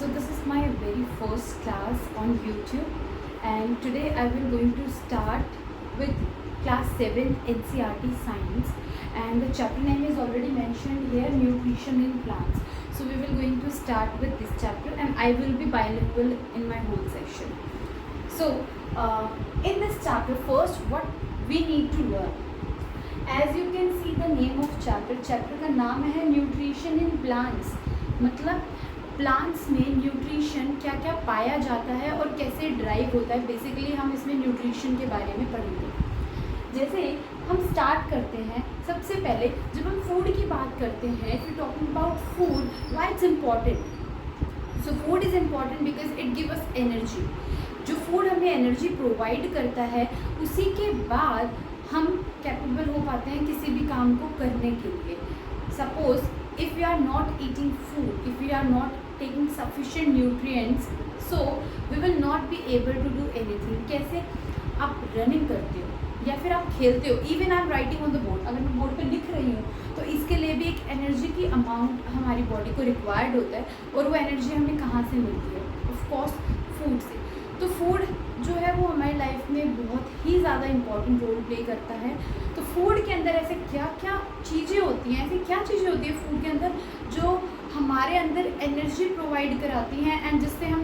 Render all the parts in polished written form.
So this is my very first class on YouTube, and today I will going to start with class 7 NCERT Science, and the chapter name is already mentioned here, Nutrition in Plants. So we will going to start with this chapter, and I will be bilingual in my whole section. So in this chapter, first what we need to learn, as you can see the name of chapter का नाम है nutrition in plants, मतलब plants में nutrition क्या क्या पाया जाता है और कैसे ड्राइव होता है। बेसिकली हम इसमें न्यूट्रिशन के बारे में पढ़ेंगे। जैसे हम स्टार्ट करते हैं, सबसे पहले जब हम फूड की बात करते हैं, if you talking about food, why it's important. So food is important because it give us energy. जो फूड हमें एनर्जी प्रोवाइड करता है, उसी के बाद हम कैपेबल हो पाते हैं किसी भी काम को करने के लिए। Suppose if you are not eating food, if you are not taking sufficient nutrients, so we will not be able to do anything. कैसे? आप रनिंग करते हो या फिर आप खेलते हो, even I am writing on the board, अगर मैं बोर्ड पे लिख रही हूँ तो इसके लिए भी एक एनर्जी की अमाउंट हमारी बॉडी को रिक्वायर्ड होता है, और वो एनर्जी हमें कहाँ से मिलती है? ऑफकोर्स फूड से। तो फूड जो है वो हमारी लाइफ में बहुत ही ज़्यादा इम्पॉर्टेंट रोल प्ले करता है। तो फूड के अंदर ऐसे क्या क्या चीज़ें होती हैं, ऐसी क्या चीज़ें होती हैं फूड के अंदर जो हमारे अंदर एनर्जी प्रोवाइड कराती हैं एंड जिससे हम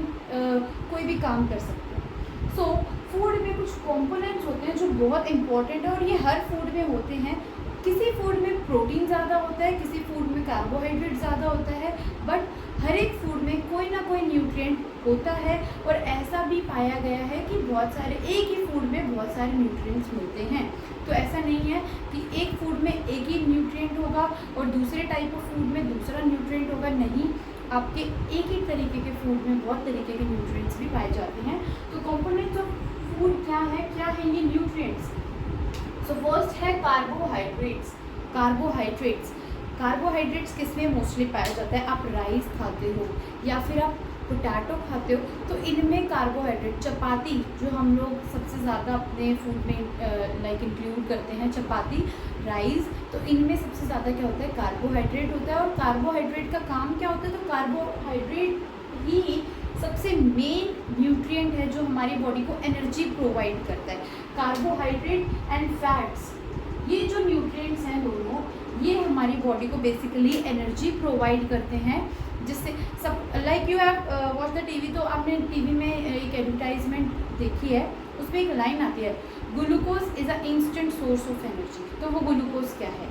कोई भी काम कर सकते हैं। सो फूड में कुछ कंपोनेंट्स होते हैं जो बहुत इंपॉर्टेंट है, और ये हर फूड में होते हैं। किसी फूड में प्रोटीन ज़्यादा होता है, किसी फूड में कार्बोहाइड्रेट ज़्यादा होता है, बट हर एक फूड में कोई ना कोई न्यूट्रिएंट होता है। और ऐसा भी पाया गया है कि बहुत सारे, एक ही फूड में बहुत सारे न्यूट्रिएंट्स मिलते हैं। तो ऐसा नहीं है कि एक फूड में एक ही न्यूट्रिएंट होगा और दूसरे टाइप ऑफ फूड में दूसरा न्यूट्रिएंट होगा। नहीं, आपके एक ही तरीके के फूड में बहुत तरीके के न्यूट्रिएंट्स भी पाए जाते हैं। तो कंपोनेंट्स ऑफ फूड क्या है ये न्यूट्रिएंट्स। सो फर्स्ट है कार्बोहाइड्रेट्स। कार्बोहाइड्रेट्स किस में मोस्टली पाया जाता है? आप राइस खाते हो या फिर आप पोटैटो खाते हो, तो इनमें कार्बोहाइड्रेट, चपाती जो हम लोग सबसे ज़्यादा अपने फूड में लाइक इंक्लूड करते हैं, चपाती, राइस, तो इनमें सबसे ज़्यादा क्या होता है? कार्बोहाइड्रेट होता है। और कार्बोहाइड्रेट का काम क्या होता है? तो कार्बोहाइड्रेट ही सबसे मेन न्यूट्रिएंट है जो हमारी बॉडी को एनर्जी प्रोवाइड करता है। कार्बोहाइड्रेट एंड फैट्स, ये जो न्यूट्रिएंट्स हैं दोनों, ये हमारी बॉडी को बेसिकली एनर्जी प्रोवाइड करते हैं, जिससे सब like you have watch the TV. तो आपने टीवी में एक एडवर्टाइजमेंट देखी है, उसमें एक लाइन आती है, glucose is a instant source of energy. तो वो ग्लूकोज क्या है?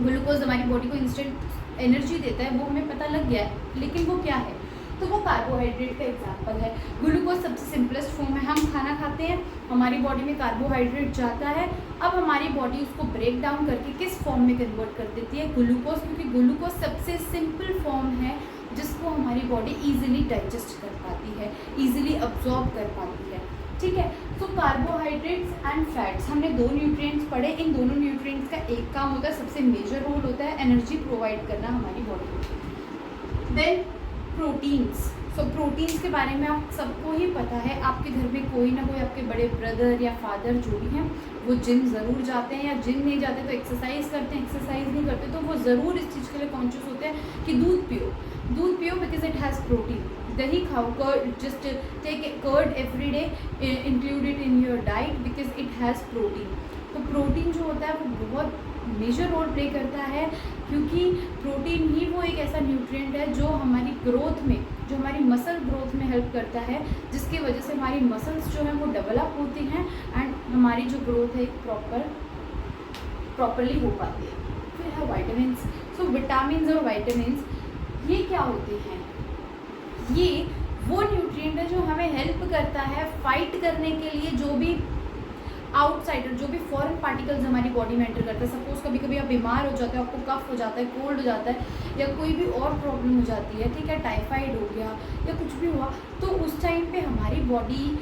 ग्लूकोज हमारी बॉडी को इंस्टेंट एनर्जी देता है, वो हमें पता लग गया है, लेकिन वो क्या है? तो वो कार्बोहाइड्रेट का एग्जाम्पल है। ग्लूकोज सबसे सिंपलेस्ट फॉर्म है। हम खाना खाते हैं, हमारी बॉडी में कार्बोहाइड्रेट जाता है, अब हमारी बॉडी उसको ब्रेक डाउन करके किस फॉर्म में कन्वर्ट कर देती है? ग्लूकोज, क्योंकि ग्लूकोज सबसे सिंपल फॉर्म है जिसको हमारी बॉडी ईजिली डाइजेस्ट कर पाती है, ईजिली अब्जॉर्ब कर पाती है। ठीक है, तो कार्बोहाइड्रेट्स एंड फैट्स, हमने दो न्यूट्रिएंट्स पढ़े। इन दोनों न्यूट्रिएंट्स का एक काम होता है, सबसे मेजर रोल होता है एनर्जी प्रोवाइड करना हमारी बॉडी को। Then proteins. सो प्रोटीन्स के बारे में आप सबको ही पता है, आपके घर में कोई ना कोई, आपके बड़े ब्रदर या फादर जो भी हैं, वो जिम ज़रूर जाते हैं, या जिम नहीं जाते तो एक्सरसाइज करते हैं, एक्सरसाइज नहीं करते तो वो ज़रूर इस चीज़ के लिए कॉन्शियस होते हैं कि दूध पियो बिकॉज इट हैज़ प्रोटीन। दही खाओ, curd, just take curd every day, include it in your diet because it has protein. तो प्रोटीन जो होता है वो बहुत मेजर रोल प्ले करता है, क्योंकि प्रोटीन ही वो एक ऐसा न्यूट्रिएंट है जो हमारी ग्रोथ में, जो हमारी मसल ग्रोथ में हेल्प करता है, जिसकी वजह से हमारी मसल्स जो हैं वो डेवलप होती हैं एंड हमारी जो ग्रोथ है प्रॉपरली हो पाती है। फिर है वाइटामिन्स। सो विटामिन्स और वाइटामिन्स ये क्या होते हैं? ये वो न्यूट्रिएंट है जो हमें हेल्प करता है फाइट करने के लिए जो भी आउटसाइडर, जो भी फॉरेन पार्टिकल्स हमारी बॉडी में एंटर करता है। सपोज कभी कभी आप बीमार हो जाते हो, आपको कफ हो जाता है, कोल्ड हो जाता है, या कोई भी और प्रॉब्लम हो जाती है, ठीक है, टाइफाइड हो गया या कुछ भी हुआ, तो उस टाइम पे हमारी बॉडी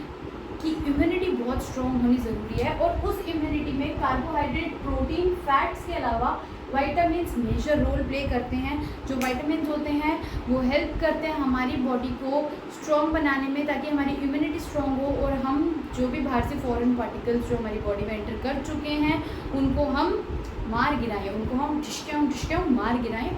की इम्यूनिटी बहुत स्ट्रॉन्ग होनी ज़रूरी है। और उस इम्यूनिटी में कार्बोहाइड्रेट, प्रोटीन, फैट्स के अलावा वाइटामिन्स मेजर रोल प्ले करते हैं। जो वाइटामिन्स होते हैं वो हेल्प करते हैं हमारी बॉडी को स्ट्रॉन्ग बनाने में, ताकि हमारी इम्यूनिटी स्ट्रॉन्ग हो और हम जो भी बाहर से फॉरेन पार्टिकल्स जो हमारी बॉडी में एंटर कर चुके हैं उनको हम मार गिराएं, उनको हम ढिशक्याँ मार गिराएं,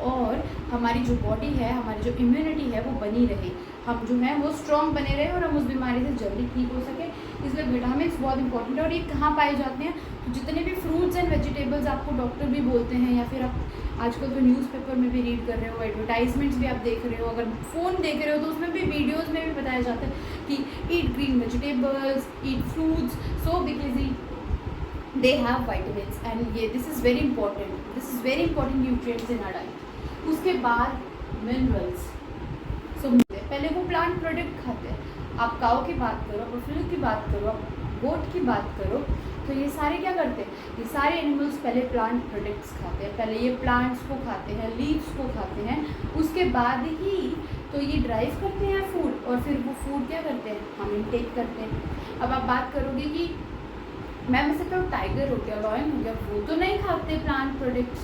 और हमारी जो बॉडी है, हमारी जो इम्यूनिटी है वो बनी रहे, हम जो है वो स्ट्रॉन्ग बने रहे और हम उस बीमारी से जल्दी ठीक हो सके। इसलिए विटामिन्स बहुत इंपॉर्टेंट है। और ये कहाँ पाए जाते हैं? तो जितने भी फ्रूट्स एंड वेजिटेबल्स आपको डॉक्टर भी बोलते हैं, या फिर आप आजकल तो न्यूज़पेपर में भी रीड कर रहे हो, एडवर्टाइजमेंट्स भी आप देख रहे हो, अगर फ़ोन देख रहे हो तो उसमें भी वीडियोज़ में भी बताया जाता है कि ईट green vegetables, eat fruits, so because they have vitamins and ये this is very important nutrients in our diet। उसके बाद minerals। so पहले वो प्लांट प्रोडक्ट खाते हैं। आप काऊ की बात करो, बफेलो की बात करो, आप गोट की बात करो, तो ये सारे क्या करते हैं? ये सारे एनिमल्स पहले प्लांट प्रोडक्ट्स खाते हैं। पहले ये प्लांट्स को खाते हैं, लीव्स को खाते हैं, उसके बाद ही तो ये ड्राइव करते हैं फूड, और फिर वो फूड क्या करते हैं? हम इनटेक करते हैं। अब आप बात करोगे कि मैम ऐसे तो टाइगर हो गया, लॉयन हो गया, वो तो नहीं खाते प्लांट प्रोडक्ट्स,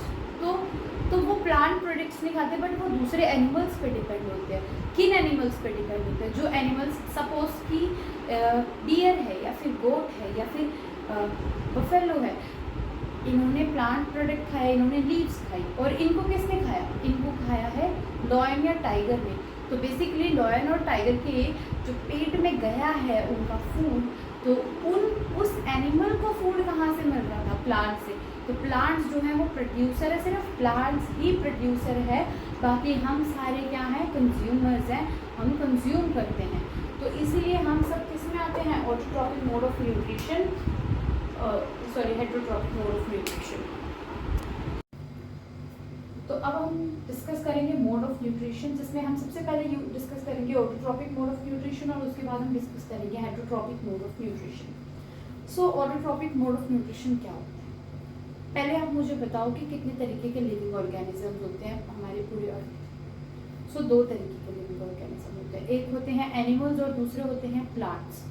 तो वो प्लांट प्रोडक्ट्स नहीं खाते, बट वो दूसरे एनिमल्स पे डिपेंड होते हैं। किन एनिमल्स पे डिपेंड होते हैं? जो एनिमल्स सपोज कि डियर है या फिर गोट है या फिर बफेलो है, इन्होंने प्लांट प्रोडक्ट खाया, इन्होंने लीव्स खाई, और इनको किसने खाया? इनको खाया है लॉयन या टाइगर ने। तो बेसिकली लॉयन और टाइगर के जो पेट में गया है उनका फूड, तो उस एनिमल को फूड कहाँ से मिल रहा था? प्लांट से। तो प्लांट्स जो है वो प्रोड्यूसर है, सिर्फ प्लांट्स ही प्रोड्यूसर है, बाकी हम सारे क्या हैं? कंज्यूमर्स हैं, हम कंज्यूम करते हैं। तो इसीलिए हम सब किस में आते हैं? Autotrophic mode of nutrition, heterotrophic mode of nutrition. तो अब हम डिस्कस करेंगे मोड ऑफ न्यूट्रिशन, जिसमें हम सबसे पहले डिस्कस करेंगे ऑटोट्रॉपिक मोड ऑफ न्यूट्रिशन, और उसके बाद हम डिस्कस करेंगे heterotrophic mode of nutrition. So autotrophic mode of nutrition क्या होता है? पहले आप मुझे बताओ कि कितने तरीके के लिविंग ऑर्गेनिजम्स होते हैं हमारे पूरे अर्थ। सो 2 तरीके के लिविंग ऑर्गेनिज्म होते हैं, एक होते हैं एनिमल्स और दूसरे होते हैं प्लांट्स।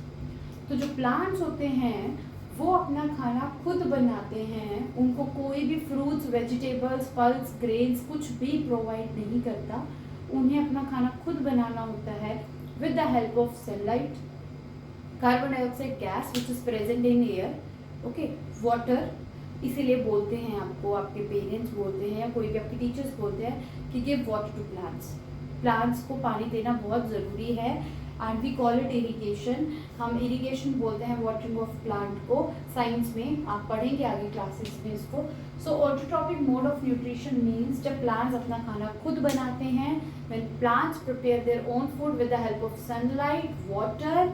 तो जो प्लांट्स होते हैं वो अपना खाना खुद बनाते हैं, उनको कोई भी फ्रूट्स, वेजिटेबल्स, पल्स, ग्रेन्स कुछ भी प्रोवाइड नहीं करता, उन्हें अपना खाना खुद बनाना होता है with the help of sunlight, carbon dioxide gas which is present in air, okay, water. इसीलिए बोलते हैं आपको, आपके पेरेंट्स बोलते हैं या कोई भी आपके टीचर्स बोलते हैं कि give water to plants. Plants को पानी देना बहुत ज़रूरी है, and we call it irrigation. हम इरिगेशन बोलते हैं वाटरिंग ऑफ प्लांट को, साइंस में आप पढ़ेंगे आगे क्लासेस में इसको। So autotrophic mode of nutrition means जब प्लांट्स अपना खाना खुद बनाते हैं, when plants prepare their own food with the help of sunlight, water,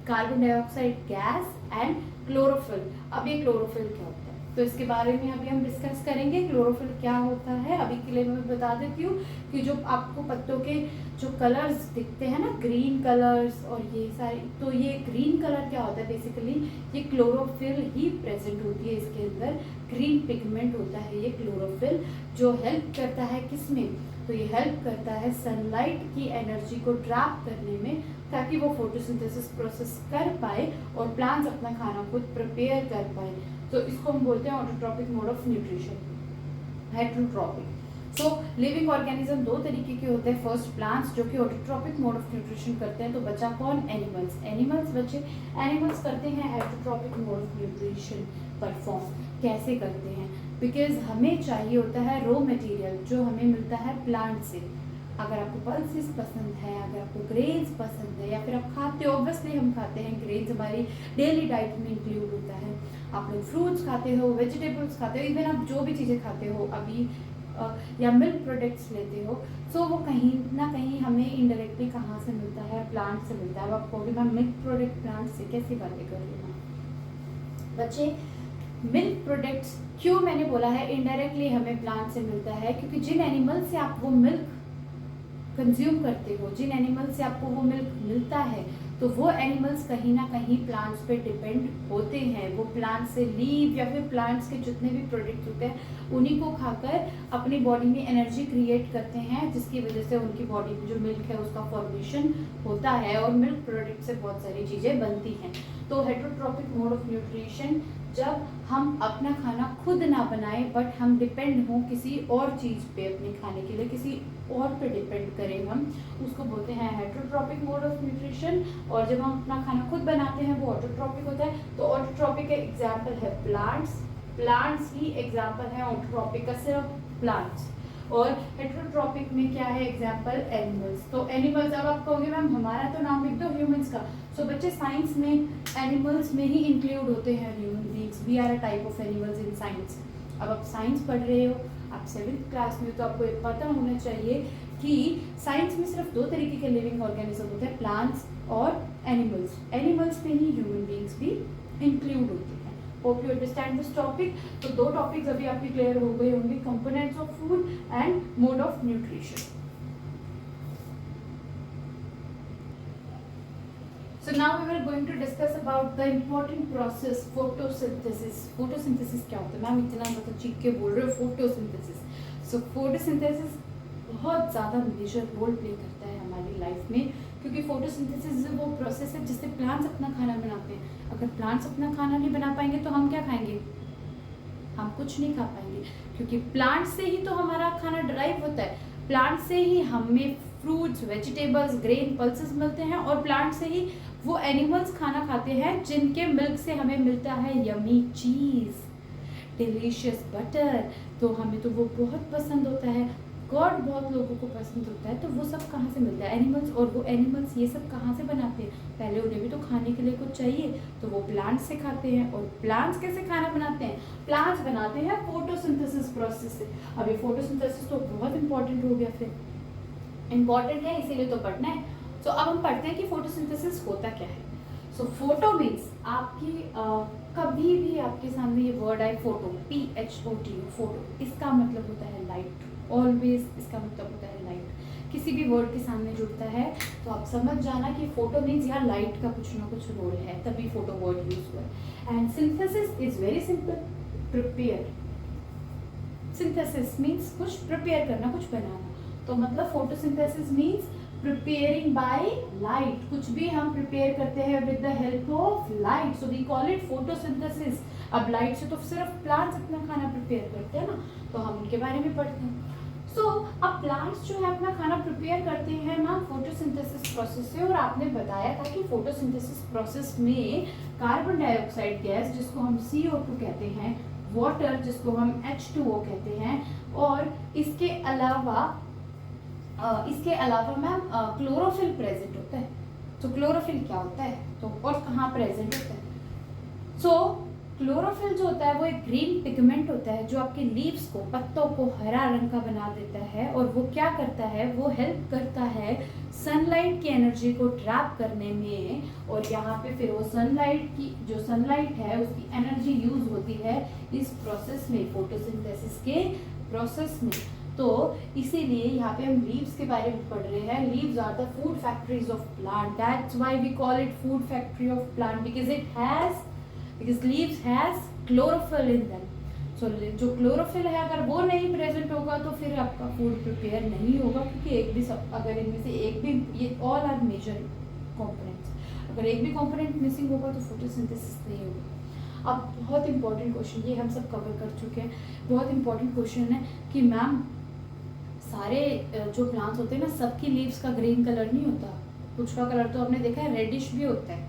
carbon dioxide gas and chlorophyll. अब ये क्लोरोफिल क्या होता है तो इसके बारे में अभी हम डिस्कस करेंगे। क्लोरोफिल क्या होता है अभी के लिए मैं बता देती हूँ कि जो आपको पत्तों के जो कलर्स दिखते हैं ना, ग्रीन कलर्स और ये सारे, तो ये ग्रीन कलर क्या होता है? बेसिकली ये क्लोरोफिल ही प्रेजेंट होती है इसके अंदर, ग्रीन पिगमेंट होता है ये क्लोरोफिल, जो हेल्प करता है किस में? तो ये हेल्प करता है सनलाइट की एनर्जी को ट्रैप करने में, ताकि वो फोटोसिंथेसिस प्रोसेस कर पाए और प्लांट्स अपना खाना खुद प्रिपेयर कर पाए। तो इसको हम बोलते हैं autotrophic mode of nutrition, heterotrophic. So living organism 2 तरीके के होते हैं। फर्स्ट प्लांट्स जो कि ऑटोट्रॉपिक मोड ऑफ न्यूट्रिशन करते हैं, तो बचा कौन? एनिमल्स बचे। एनिमल्स करते हैं heterotrophic mode of nutrition perform. कैसे करते हैं? बिकॉज हमें चाहिए होता है रॉ मटेरियल जो हमें मिलता है प्लांट से। अगर आपको पल्सेस पसंद है, अगर आपको ग्रेन्स पसंद है, या फिर आप खाते हो, ऑब्वियसली हम खाते हैं, ग्रेन्स हमारी डेली डाइट में इंक्लूड होता है। आप लोग फ्रूट्स खाते हो, वेजिटेबल्स खाते हो, इवन आप जो भी चीज़ें खाते हो अभी या मिल्क प्रोडक्ट्स लेते हो, सो वो कहीं ना कहीं हमें इनडायरेक्टली कहाँ से मिलता है? प्लांट से मिलता है। अब आप कहोगे मैम मिल्क प्रोडक्ट प्लांट से कैसी बातें कर रही हूँ बच्चे? मिल्क प्रोडक्ट्स क्यों मैंने बोला है इनडायरेक्टली हमें प्लांट से मिलता है? क्योंकि जिन एनिमल से आप वो मिल्क कंज्यूम करते हो, जिन एनिमल से आपको वो मिल्क मिलता है, तो वो एनिमल्स कहीं ना कहीं प्लांट्स पे डिपेंड होते हैं। वो प्लांट से लीव या फिर प्लांट्स के जितने भी प्रोडक्ट्स होते हैं उन्हीं को खाकर अपनी बॉडी में एनर्जी क्रिएट करते हैं, जिसकी वजह से उनकी बॉडी में जो मिल्क है उसका फॉर्मेशन होता है, और मिल्क प्रोडक्ट से बहुत सारी चीज़ें बनती हैं। तो हेटरोट्रॉपिक मोड ऑफ न्यूट्रिशन जब हम अपना खाना खुद ना बनाएं, बट हम डिपेंड हों किसी और चीज़ पे अपने खाने के लिए, किसी और पे डिपेंड करें, हम उसको बोलते हैं हेटरोट्रॉपिक मोड ऑफ न्यूट्रिशन। और जब हम अपना खाना खुद बनाते हैं वो ऑटोट्रॉपिक होता है। तो ऑटोट्रॉपिक का एग्जाम्पल है प्लांट्स ही एग्जाम्पल है ऑटोट्रॉपिक का, सिर्फ प्लांट्स। और हेट्रोट्रॉपिक में क्या है एग्जाम्पल एनिमल्स। तो एनिमल्स, अब आप कहोगे मैम हमारा तो नाम लिख दो ह्यूमंस का। सो बच्चे साइंस में एनिमल्स में ही इंक्लूड होते हैं human beings, we are a type of animals in science. अब आप साइंस पढ़ रहे हो, आप 7th क्लास में, तो आपको ये पता होना चाहिए कि साइंस में सिर्फ 2 तरीके के लिविंग ऑर्गेनिज्म होते हैं, प्लांट्स और एनिमल्स। एनिमल्स में ही ह्यूमन बींग्स भी इंक्लूड होते हैं। Hope you understand this topic. तो 2 टॉपिक्स अभी आपके क्लियर हो गए होंगे, components of food and mode of nutrition. So now we were going to discuss about the important process photosynthesis. Photosynthesis क्या होता है मैम, इतना मतलब चीख के बोल रहे हो photosynthesis। So photosynthesis बहुत ज़्यादा मेजर रोल प्ले करता है हमारी लाइफ में, क्योंकि फोटोसिंथेसिस वो प्रोसेस है जिससे प्लांट्स अपना खाना बनाते हैं। अगर प्लांट्स अपना खाना नहीं बना पाएंगे तो हम क्या खाएंगे, हम कुछ नहीं खा पाएंगे, क्योंकि प्लांट से ही तो हमारा खाना ड्राइव होता है। प्लांट से ही हमें फ्रूट्स, वेजिटेबल्स, ग्रेन, पल्सेस मिलते हैं, और प्लांट से ही वो एनिमल्स खाना खाते हैं जिनके मिल्क से हमें मिलता है यमी चीज़, डिलीशियस बटर। तो हमें तो वो बहुत पसंद होता है, गॉड बहुत लोगों को पसंद होता है। तो वो सब कहाँ से मिलता है, एनिमल्स। और वो एनिमल्स ये सब कहाँ से बनाते हैं, पहले उन्हें भी तो खाने के लिए कुछ चाहिए, तो वो प्लांट्स से खाते हैं। और प्लांट्स कैसे खाना बनाते हैं, प्लांट्स बनाते हैं फोटोसिंथेसिस प्रोसेस से। अब ये फोटोसिंथेसिस तो बहुत इंपॉर्टेंट हो गया, फिर इंपॉर्टेंट है इसीलिए तो पढ़ना है। तो अब हम पढ़ते हैं कि फोटोसिंथेसिस होता क्या है। सो फोटो मीन्स आपकी कभी भी आपके सामने ये वर्ड आए फोटो, PHOTO, फोटो, इसका मतलब होता है लाइट। ऑलवेज इसका मतलब होता है लाइट। किसी भी वर्ड के सामने जुड़ता है तो आप समझ जाना कि फोटो मीन्स यहाँ लाइट का कुछ ना कुछ रोल है, तभी फोटो वर्ड यूज हुआ है। And synthesis is very simple, prepare. Synthesis means कुछ प्रिपेयर करना, कुछ बनाना। तो मतलब photosynthesis means preparing by light, कुछ भी हम प्रिपेयर करते हैं with the help of light, so we call it photosynthesis. अब लाइट से तो सिर्फ प्लांट्स अपना खाना प्रिपेयर करते हैं ना, तो हम उनके बारे में पढ़ते हैं। सो अब प्लांट्स जो है अपना खाना प्रिपेयर करते हैं ना फोटोसिंथेसिस प्रोसेस से। और आपने बताया था कि फोटोसिंथेसिस प्रोसेस में कार्बन डाइऑक्साइड गैस, जिसको हम CO2 कहते हैं, वाटर जिसको हम H2O कहते हैं, और इसके अलावा मैम क्लोरोफिल प्रेजेंट होता है। तो क्लोरोफिल क्या होता है, तो और कहाँ प्रेजेंट होता है। सो क्लोरोफिल जो होता है वो एक ग्रीन पिगमेंट होता है जो आपके लीव्स को, पत्तों को हरा रंग का बना देता है। और वो क्या करता है, वो हेल्प करता है सनलाइट की एनर्जी को ट्रैप करने में। और यहाँ पे फिर वो सनलाइट की जो सनलाइट है उसकी एनर्जी यूज होती है इस प्रोसेस में, फोटोसिंथेसिस के प्रोसेस में। तो इसीलिए यहाँ पे हम लीव्स के बारे में पढ़ रहे हैं। Leaves are the food factories of plant, that's why we call it food factory of plant, because leaves has chlorophyll in them. So जो क्लोरोफिल है अगर वो नहीं प्रेजेंट होगा तो फिर आपका फूड प्रिपेयर नहीं होगा, क्योंकि एक भी अगर इनमें से एक भी, ये ऑल आर मेजर कंपोनेंट्स, अगर एक भी कंपोनेंट मिसिंग होगा तो फोटोसिंथेसिस नहीं होगा। अब बहुत इंपॉर्टेंट क्वेश्चन, ये हम सब कवर कर चुके हैं, बहुत इंपॉर्टेंट क्वेश्चन है कि मैम सारे जो प्लांट्स होते हैं ना, सबकी लीव्स का ग्रीन कलर नहीं होता, कुछ का कलर तो आपने देखा है रेडिश भी होता है,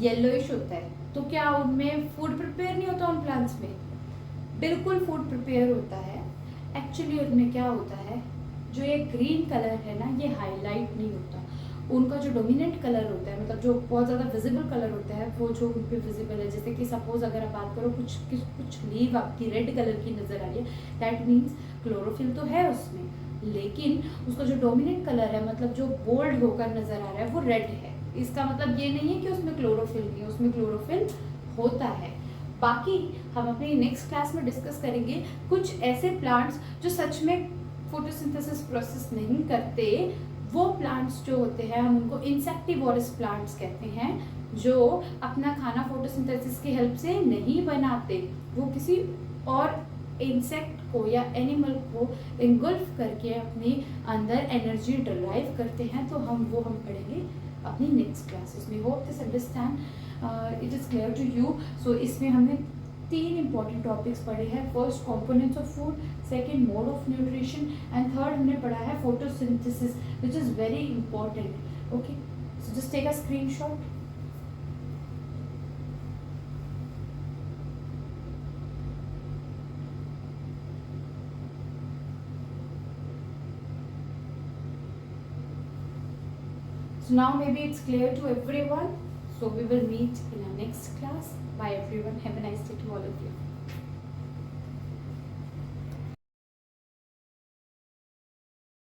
येलोइश होता है। तो क्या उनमें फूड प्रिपेयर नहीं होता उन प्लांट्स में? बिल्कुल फूड प्रिपेयर होता है। एक्चुअली उनमें क्या होता है, जो ये ग्रीन कलर है ना, ये हाईलाइट नहीं होता। उनका जो डोमिनेंट कलर होता है, मतलब जो बहुत ज़्यादा विजिबल कलर होता है, वो जो उन पर विजिबल है, जैसे कि सपोज अगर आप बात करो कुछ लीव आपकी रेड कलर की नज़र आ रही है, दैट मीन्स क्लोरोफिल तो है उसमें, लेकिन उसका जो डोमिनेंट कलर है, मतलब जो बोल्ड होकर नज़र आ रहा है, वो रेड है। इसका मतलब ये नहीं है कि उसमें क्लोरोफिल नहीं है, उसमें क्लोरोफिल होता है। बाकी हम अपनी नेक्स्ट क्लास में डिस्कस करेंगे कुछ ऐसे प्लांट्स जो सच में फोटोसिंथेसिस प्रोसेस नहीं करते। वो प्लांट्स जो होते हैं हम उनको इंसेक्टिवोरस प्लांट्स कहते हैं, जो अपना खाना फोटोसिंथेसिस की हेल्प से नहीं बनाते, वो किसी और इंसेक्ट को या एनिमल को इंगुल्फ करके अपने अंदर एनर्जी डिराइव करते हैं। तो हम पढ़ेंगे अपनी नेक्स्ट क्लासेस में। Hope this understand it is clear to you. So इसमें हमने 3 इंपॉर्टेंट टॉपिक्स पढ़े हैं। First components of food, second mode of nutrition, and third हमने पढ़ा है photosynthesis, which is very important. Okay, so just take a screenshot. So now maybe it's clear to everyone. So we will meet in our next class. Bye everyone. Have a nice day to all of you.